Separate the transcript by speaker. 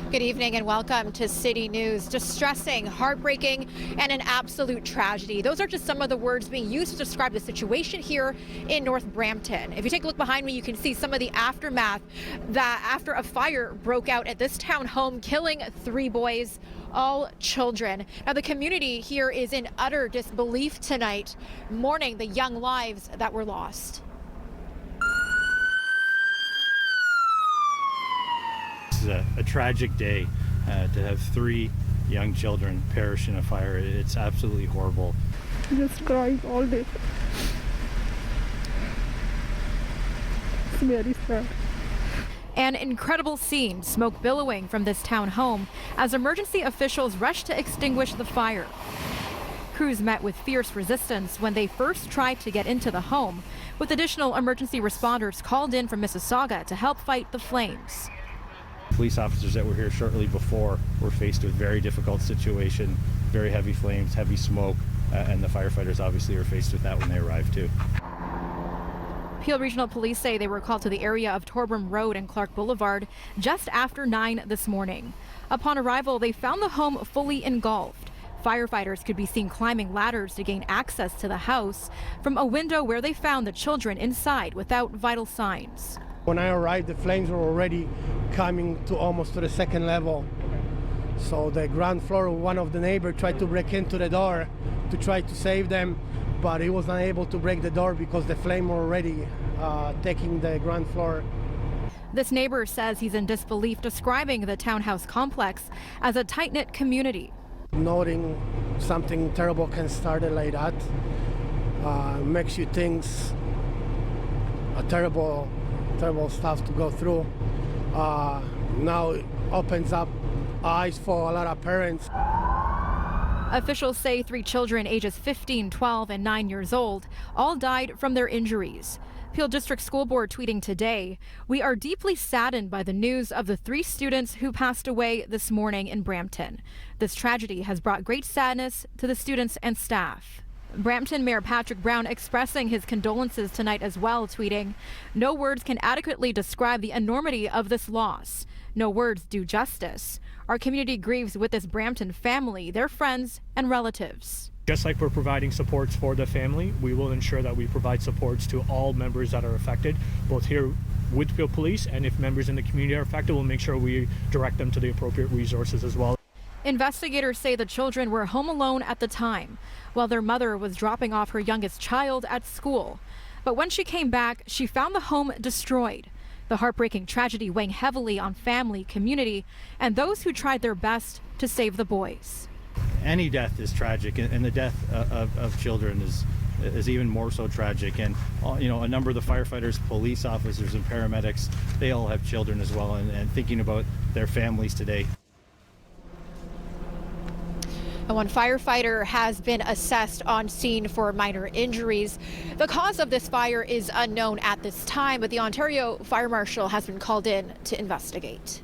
Speaker 1: Good evening and welcome to City News. Distressing, heartbreaking, and an absolute tragedy. Those are just some of the words being used to describe the situation here in North Brampton. If you take a look behind me, you can see some of the aftermath that after a fire broke out at this town home, killing 3 boys, all children. Now the community here is in utter disbelief tonight, mourning the young lives that were lost.
Speaker 2: This is a tragic day to have 3 young children perish in a fire. It's absolutely horrible.
Speaker 3: Just crying all day. It's very sad.
Speaker 1: An incredible scene, smoke billowing from this town home as emergency officials rushed to extinguish the fire. Crews met with fierce resistance when they first tried to get into the home, with additional emergency responders called in from Mississauga to help fight the flames.
Speaker 2: Police officers that were here shortly before were faced with very difficult situation, very heavy flames, heavy smoke, and the firefighters obviously were faced with that when they arrived too.
Speaker 1: Peel Regional Police say they were called to the area of Torbram Road and Clark Boulevard just after 9 this morning. Upon arrival, they found the home fully engulfed. Firefighters could be seen climbing ladders to gain access to the house from a window where they found the children inside without vital signs.
Speaker 4: When I arrived, the flames were already coming to almost to the 2nd level. So the ground floor, one of the neighbors tried to break into the door to try to save them, but he was unable to break the door because the flame were already taking the ground floor.
Speaker 1: This neighbor says he's in disbelief, describing the townhouse complex as a tight-knit community.
Speaker 4: Noting something terrible can start like that makes you think a terrible stuff to go through. Now it opens up eyes for a lot of parents.
Speaker 1: Officials say 3 children ages 15, 12, and 9 years old all died from their injuries. Peel District School Board tweeting today, "We are deeply saddened by the news of the 3 students who passed away this morning in Brampton. This tragedy has brought great sadness to the students and staff." Brampton Mayor Patrick Brown expressing his condolences tonight as well, tweeting, "No words can adequately describe the enormity of this loss. No words do justice. Our community grieves with this Brampton family, their friends and relatives."
Speaker 5: Just like we're providing supports for the family, we will ensure that we provide supports to all members that are affected, both here with Peel Police, and if members in the community are affected, we'll make sure we direct them to the appropriate resources as well.
Speaker 1: Investigators say the children were home alone at the time, while their mother was dropping off her youngest child at school. But when she came back, she found the home destroyed. The heartbreaking tragedy weighing heavily on family, community, and those who tried their best to save the boys.
Speaker 2: Any death is tragic, and the death of children is even more so tragic. And a number of the firefighters, police officers, and paramedics, they all have children as well, and thinking about their families today.
Speaker 1: One firefighter has been assessed on scene for minor injuries. The cause of this fire is unknown at this time, but the Ontario Fire Marshal has been called in to investigate.